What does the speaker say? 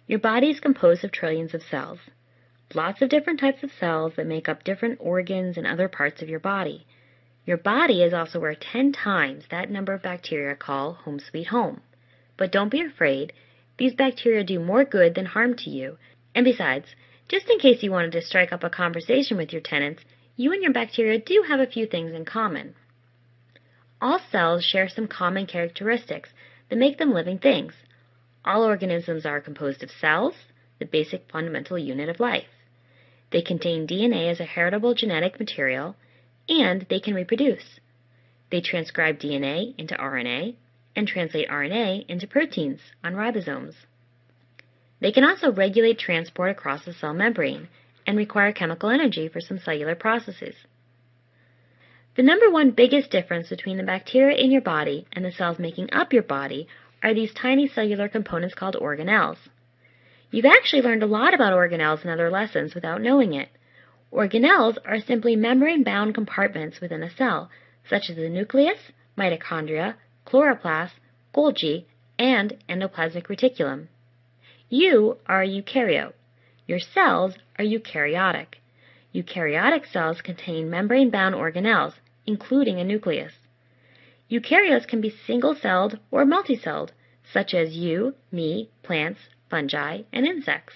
Your body is composed of trillions of cells. Lots of different types of cells that make up different organs and other parts of your body. Your body is also where 10 times that number of bacteria call home sweet home. But don't be afraid, these bacteria do more good than harm to you. And besides, just in case you wanted to strike up a conversation with your tenants, you and your bacteria do have a few things in common. All cells share some common characteristics that make them living things. All organisms are composed of cells, the basic fundamental unit of life. They contain DNA as a heritable genetic material, and they can reproduce. They transcribe DNA into RNA and translate RNA into proteins on ribosomes. They can also regulate transport across the cell membrane and require chemical energy for some cellular processes. The number one biggest difference between the bacteria in your body and the cells making up your body are these tiny cellular components called organelles. You've actually learned a lot about organelles in other lessons without knowing it. Organelles are simply membrane-bound compartments within a cell, such as the nucleus, mitochondria, chloroplast, Golgi, and endoplasmic reticulum. You are a eukaryote. Your cells are eukaryotic. Eukaryotic cells contain membrane-bound organelles, including a nucleus. Eukaryotes can be single-celled or multicelled, such as you, me, plants, fungi, and insects.